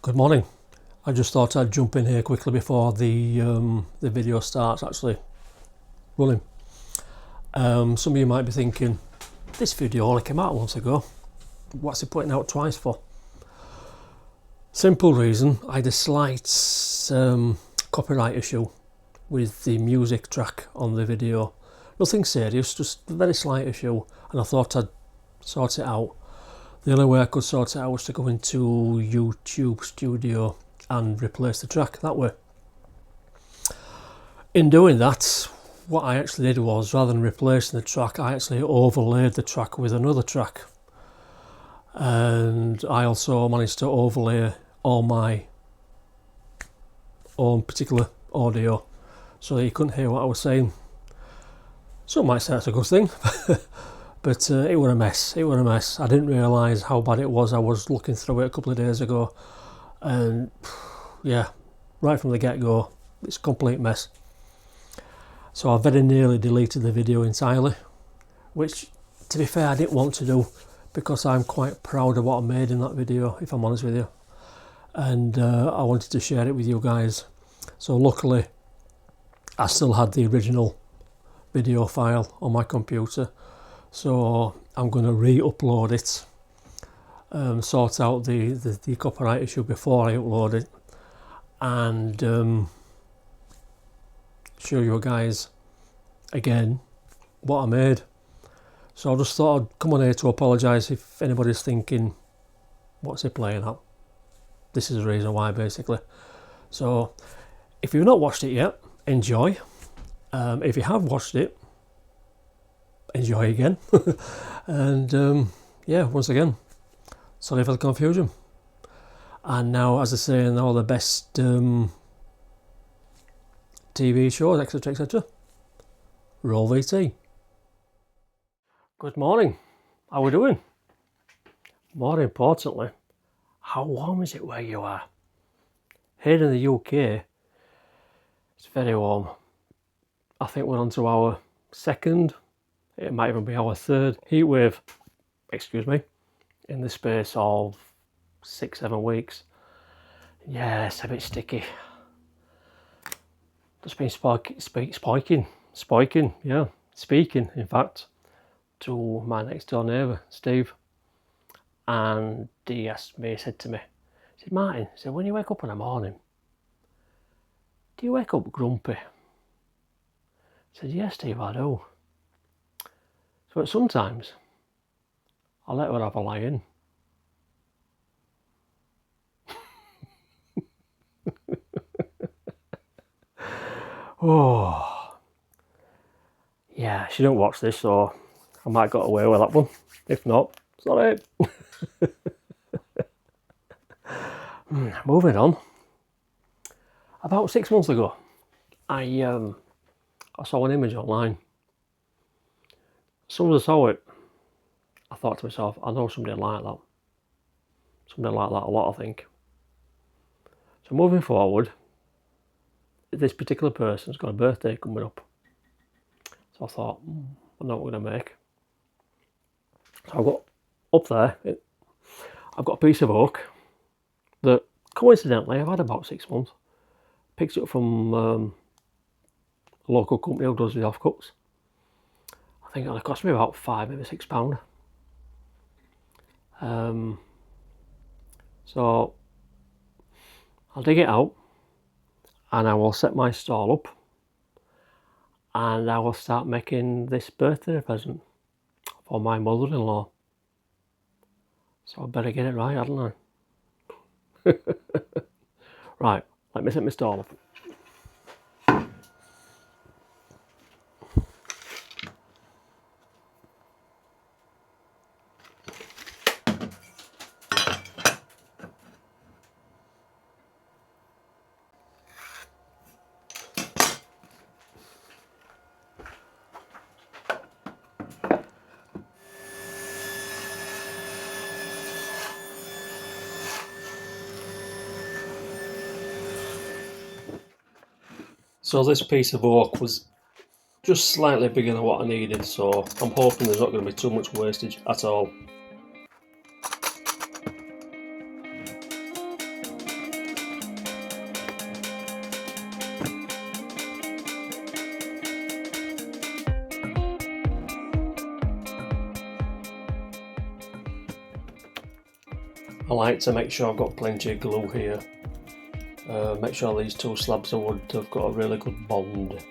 Good morning. I just thought I'd jump in here quickly before the video starts actually running. Some of you might be thinking, this video only came out once ago. What's he putting out twice for? Simple reason, I had a slight copyright issue with the music track on the video. Nothing serious, just a very slight issue, and I thought I'd sort it out. The only way I could sort it out was to go into YouTube Studio and replace the track that way. In doing that, what I actually did was, rather than replacing the track, I actually overlaid the track with another track. And I also managed to overlay all my own particular audio so that you couldn't hear what I was saying. Some might say that's a good thing. But it was a mess, I didn't realise how bad it was. I was looking through it a couple of days ago and yeah, right from the get-go, it's a complete mess. So I very nearly deleted the video entirely, which to be fair I didn't want to do because I'm quite proud of what I made in that video, if I'm honest with you. And I wanted to share it with you guys. So luckily I still had the original video file on my computer. So I'm going to re-upload it, sort out the copyright issue before I upload it, and show you guys again what I made. So I just thought I'd come on here to apologise if anybody's thinking, what's he playing at? This is the reason why, basically. So if you've not watched it yet, enjoy. If you have watched it, enjoy again. And yeah, once again, sorry for the confusion. And now, as I say, in all the best TV shows, etc, etc, roll VT. Good morning, how are we doing? More importantly, how warm is it where you are? Here in the UK, it's very warm. I think we're on to our second, it might even be our third heat wave, excuse me, in the space of 6-7 weeks. Yeah, it's a bit sticky. Just been speaking, in fact, to my next door neighbour, Steve. And he said to me, he said, Martin, he said, when you wake up in the morning, do you wake up grumpy? I said, yes, Steve, I do. But sometimes I let her have a lie in. Oh, yeah, she don't watch this, so I might got away with that one. If not, sorry. Moving on. About 6 months ago, I saw an image online. As soon as I saw it, I thought to myself, I know somebody like that. Somebody like that a lot, I think. So moving forward, this particular person's got a birthday coming up. So I thought, I know what we're going to make. So I got up there, I've got a piece of oak that coincidentally I've had about 6 months. Picked it up from a local company who does the offcuts. I think it'll cost me about £5, maybe £6. So I'll dig it out and I will set my stall up and I will start making this birthday present for my mother-in-law. So I better get it right, hadn't I? Right, let me set my stall up. So this piece of oak was just slightly bigger than what I needed, so I'm hoping there's not going to be too much wastage at all. I like to make sure I've got plenty of glue here. Make sure these two slabs of wood have got a really good bond.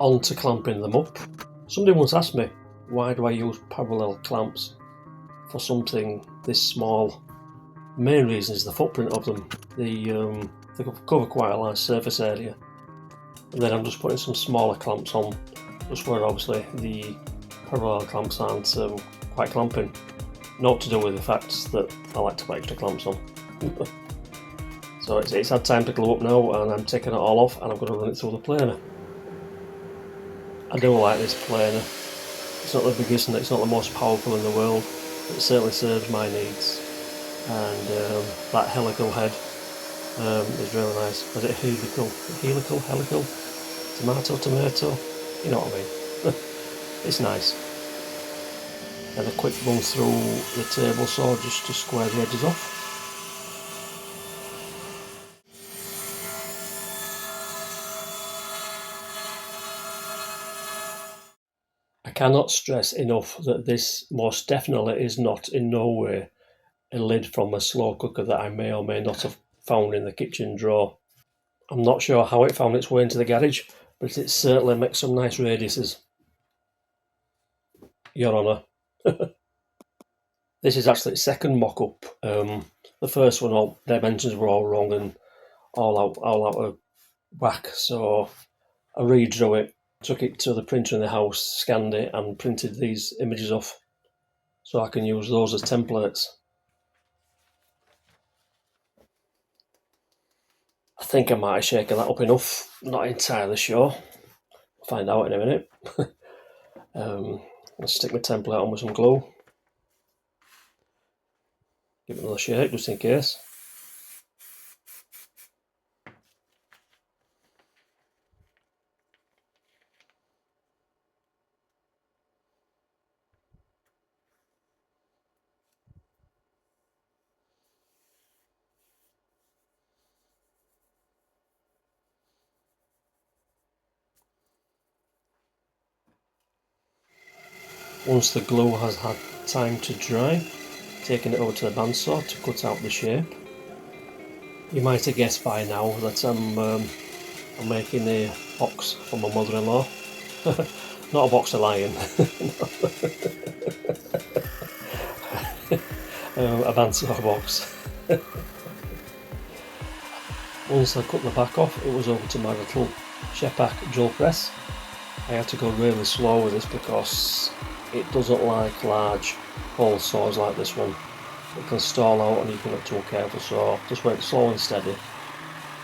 On to clamping them up. Somebody once asked me, why do I use parallel clamps for something this small? The main reason is the footprint of them. They cover quite a large surface area. And then I'm just putting some smaller clamps on, just where obviously the parallel clamps aren't quite clamping. Not to do with the fact that I like to put extra clamps on. So it's had time to glue up now, and I'm taking it all off and I'm going to run it through the planer. I do like this planer. It's not the biggest and it's not the most powerful in the world, but it certainly serves my needs. And that helical head is really nice. Is it helical? Tomato? You know what I mean. It's nice. And a quick run through the table saw just to square the edges off. I cannot stress enough that this most definitely is not in no way a lid from a slow cooker that I may or may not have found in the kitchen drawer. I'm not sure how it found its way into the garage, but it certainly makes some nice radiuses. Your Honour. This is actually its second mock-up. The first one, all dimensions were all wrong and all out of whack, so I redrew it, took it to the printer in the house, scanned it and printed these images off so I can use those as templates. I think I might have shaken that up enough, not entirely sure. I'll find out in a minute. Let's stick my template on with some glue. Give it another shake just in case. Once the glue has had time to dry, taking it over to the bandsaw to cut out the shape. You might have guessed by now that I'm making a box for my mother-in-law. Not a box of lion. A bandsaw box. Once I cut the back off, it was over to my little Shepak drill press. I had to go really slow with this because it doesn't like large hole saws like this one. It can stall out and you can get too careful, so just went slow and steady.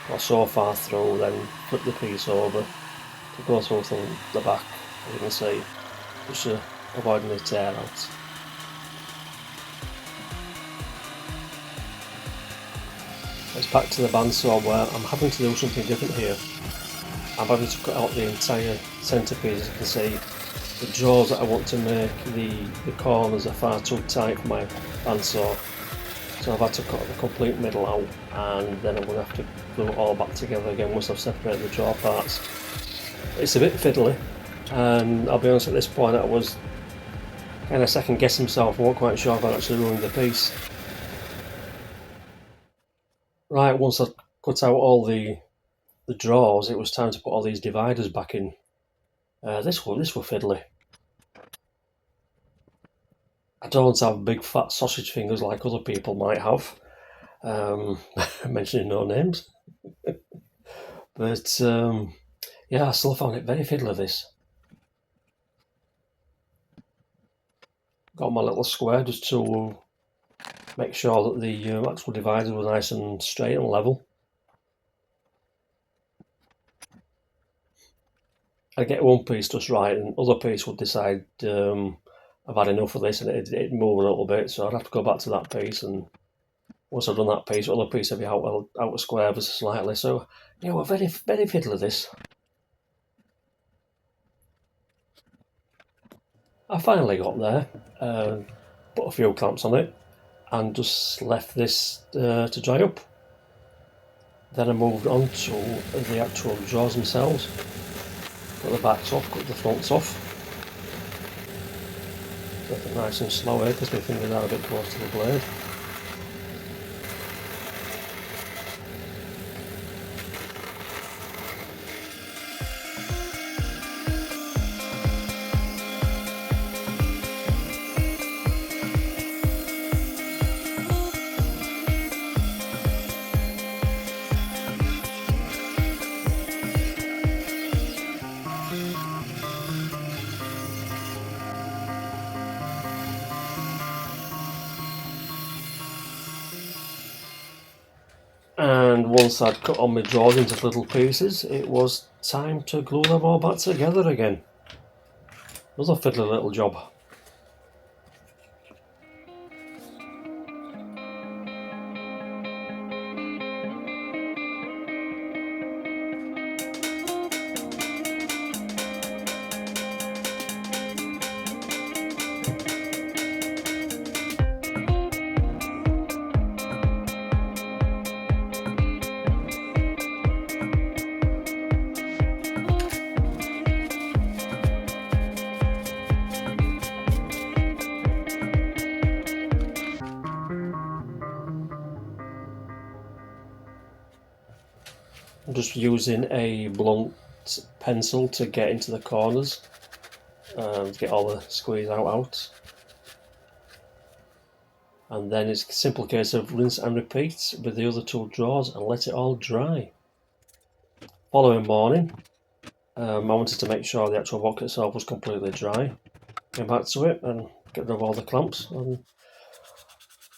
Got so far through, then flip the piece over to go through from the back, as you can see, just avoiding the tear out. It's back to the bandsaw where I'm having to do something different here. I'm having to cut out the entire centrepiece. As you can see, the jaws that I want to make, the corners are far too tight for my bandsaw. So I've had to cut the complete middle out, and then I'm going to have to glue it all back together again once I've separated the jaw parts. It's a bit fiddly, and I'll be honest, at this point I was kind of second guessing myself. I wasn't quite sure if I'd actually ruined the piece. Right, once I cut out all the drawers, it was time to put all these dividers back in. This were fiddly. I don't have big fat sausage fingers like other people might have. Mentioning no names. But yeah, I still found it very fiddly, this. Got my little square just to make sure that the actual divider was nice and straight and level. I get one piece just right, and other piece would decide I've had enough of this and it'd move a little bit, so I'd have to go back to that piece, and once I've done that piece, other piece would be out of square ever so slightly. So yeah, we're very, very fiddly this. I finally got there, put a few clamps on it, and just left this to dry up. Then I moved on to the actual jaws themselves. Cut the backs off, cut the fronts off. Make it nice and slow here because my fingers are a bit close to the blade. And once I'd cut all my drawers into little pieces, it was time to glue them all back together again. Another fiddly little job. I'm just using a blunt pencil to get into the corners, to get all the squeeze out. And then it's a simple case of rinse and repeat with the other two drawers and let it all dry. Following morning, I wanted to make sure the actual rock itself was completely dry. Came back to it and get rid of all the clamps and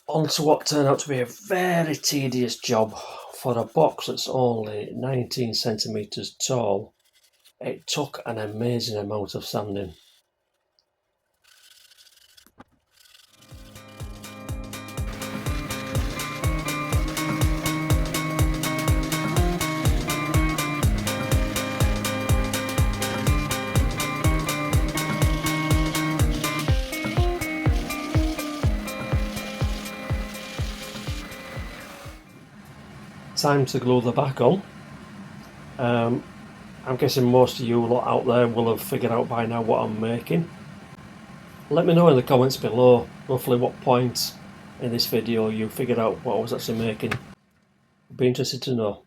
onto what turned out to be a very tedious job. For a box that's only 19 centimetres tall, it took an amazing amount of sanding. Time to glue the back on. I'm guessing most of you lot out there will have figured out by now what I'm making. Let me know in the comments below roughly what point in this video you figured out what I was actually making. I'd be interested to know.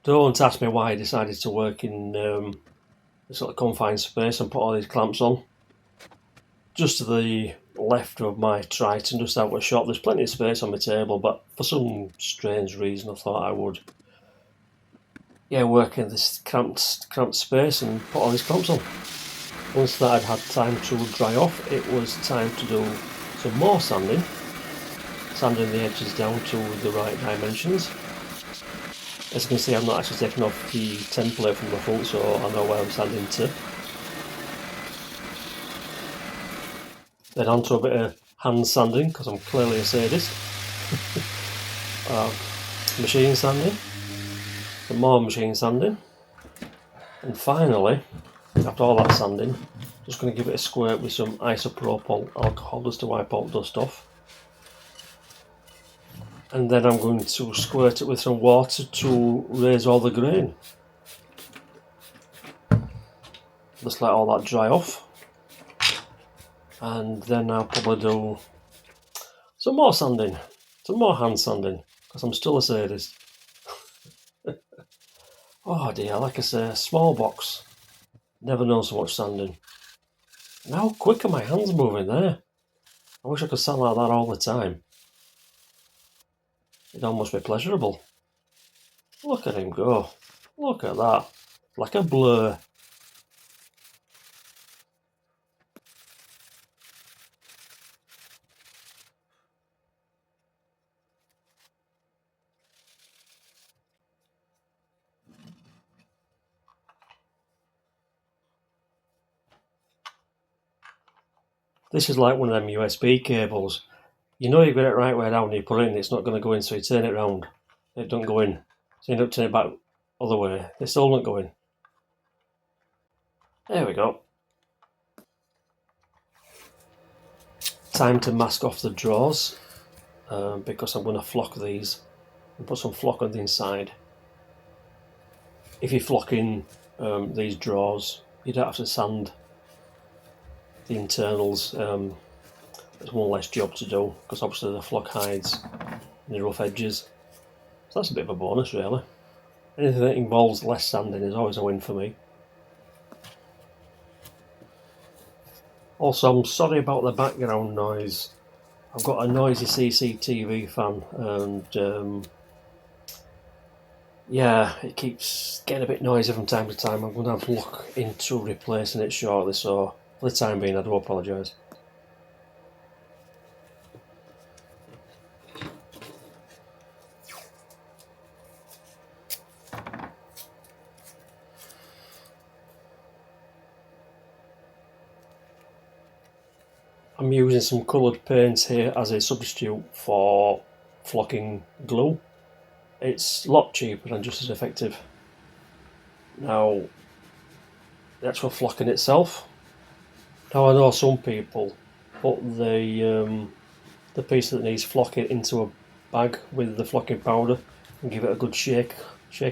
Don't ask me why I decided to work in a sort of confined space and put all these clamps on. Just to the left of my Triton, just out of shot, there's plenty of space on my table, but for some strange reason I thought I would work in this cramped space and put all these clamps on. Once that I'd had time to dry off, it was time to do some more sanding the edges down to the right dimensions. As you can see, I'm not actually taking off the template from the front, so I know where I'm sanding to. Then on to a bit of hand sanding, because I'm clearly a sadist. Machine sanding, some more machine sanding, and finally, after all that sanding, just going to give it a squirt with some isopropyl alcohol just to wipe all dust off. And then I'm going to squirt it with some water to raise all the grain. Just let all that dry off. And then I'll probably do some more sanding, some more hand sanding, because I'm still a sadist. Oh dear, like I say, small box. Never known so much sanding. And how quick are my hands moving there? I wish I could sand like that all the time. It'd almost be pleasurable. Look at him go. Look at that. Like a blur. This is like one of them USB cables. You know you've got it right way down, you put it in, it's not going to go in, so you turn it round. It don't go in. So you end up turning it back other way. It still don't go in. There we go. Time to mask off the drawers because I'm going to flock these and put some flock on the inside. If you're flocking these drawers, you don't have to sand the internals. There's one less job to do because obviously the flock hides the rough edges. So that's a bit of a bonus, really. Anything that involves less sanding is always a win for me. Also, I'm sorry about the background noise. I've got a noisy CCTV fan and yeah, it keeps getting a bit noisy from time to time. I'm going to have to look into replacing it shortly, so for the time being I do apologise. I'm using some coloured paints here as a substitute for flocking glue. It's a lot cheaper and just as effective. Now, the actual flocking itself. Now I know some people put the piece that needs flocking into a bag with the flocking powder and give it a good shake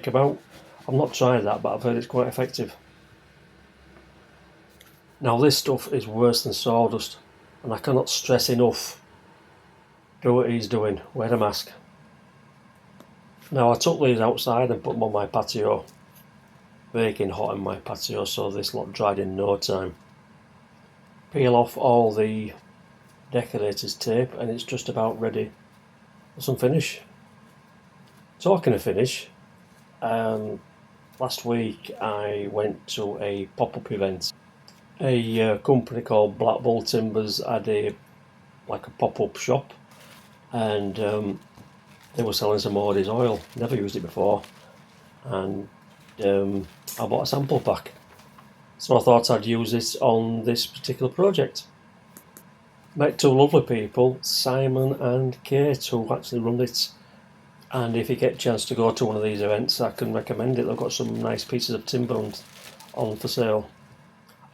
about. I've not tried that, but I've heard it's quite effective. Now this stuff is worse than sawdust, and I cannot stress enough, do what he's doing, wear a mask. Now I took these outside and put them on my patio, baking hot in my patio, so this lot dried in no time. Peel off all the decorator's tape and it's just about ready for some finish. Talking of finish, last week I went to a pop-up event. A company called Black Bull Timbers had a pop-up shop, and they were selling some Ordy's oil. Never used it before, and I bought a sample pack. So I thought I'd use it on this particular project. Met two lovely people, Simon and Kate, who actually run it. And if you get a chance to go to one of these events, I can recommend it. They've got some nice pieces of timber on for sale.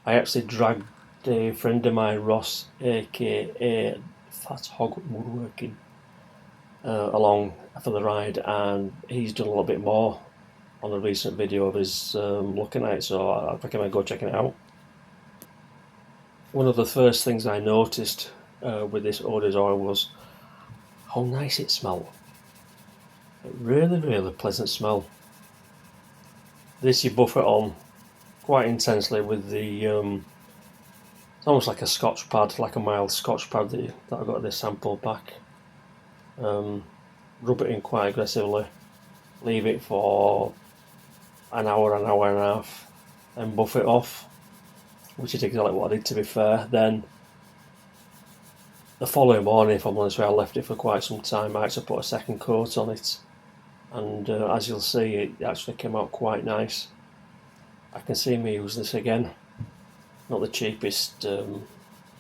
I actually dragged a friend of mine, Ross, aka Fat Hog Woodworking, along for the ride, and he's done a little bit more on a recent video of his looking at it, so I recommend go checking it out. One of the first things I noticed with this Ordy's oil was how nice it smelled. A really, really pleasant smell. This you buff it on quite intensely with the it's almost like a scotch pad, like a mild scotch pad that I got this sample pack. Rub it in quite aggressively, leave it for an hour and a half, then buff it off, which is exactly what I did, to be fair. Then the following morning, if I'm honest with you, I left it for quite some time. I actually put a second coat on it, and as you'll see, it actually came out quite nice. I can see me using this again. Not the cheapest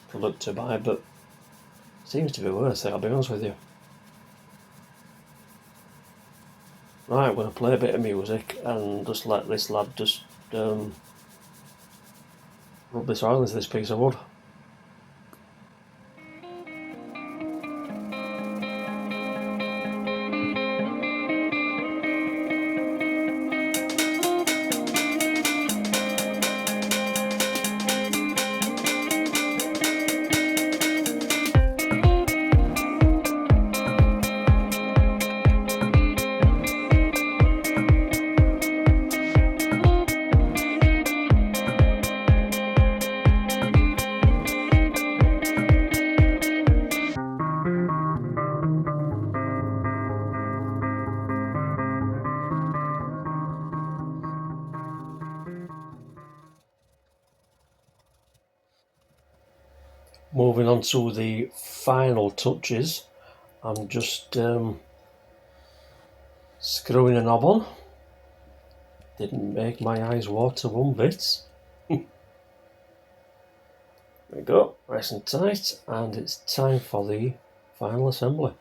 product to buy, but seems to be worth it, I'll be honest with you. Right, I'm going to play a bit of music and just let this lad just rub this oil into this piece of wood. Moving on to the final touches, I'm just screwing a knob on. Didn't make my eyes water one bit. There we go, nice and tight, and it's time for the final assembly.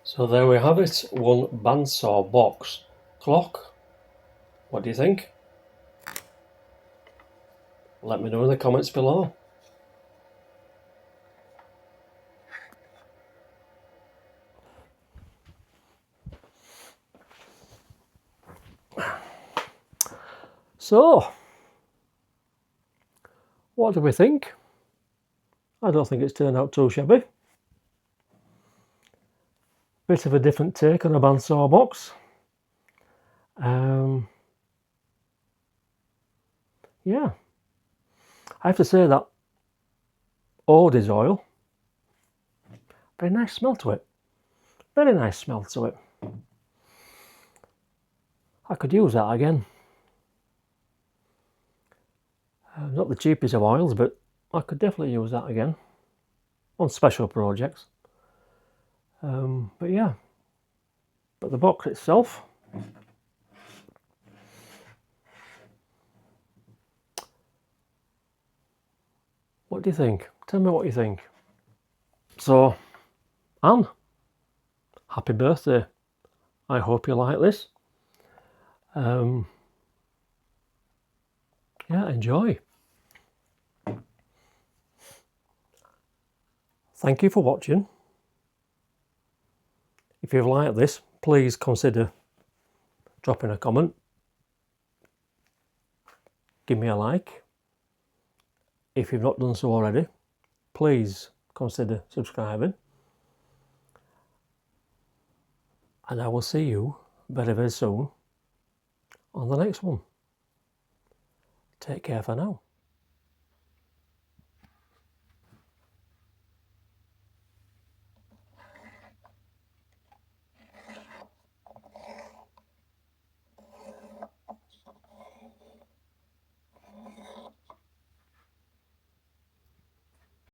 So there we have it, one Bandsaw box clock. What do you think? Let me know in the comments below. So, what do we think? I don't think it's turned out too shabby. Bit of a different take on a Bandsaw box. Yeah, I have to say that Odie's oil, very nice smell to it. Very nice smell to it. I could use that again. Not the cheapest of oils, but I could definitely use that again on special projects. But yeah, but the box itself, what do you think? Tell me what you think. So, Anne, happy birthday. I hope you like this. Yeah, enjoy. Thank you for watching. If you've liked this, please consider dropping a comment. Give me a like. If you've not done so already, please consider subscribing. And I will see you very, very soon on the next one. Take care for now.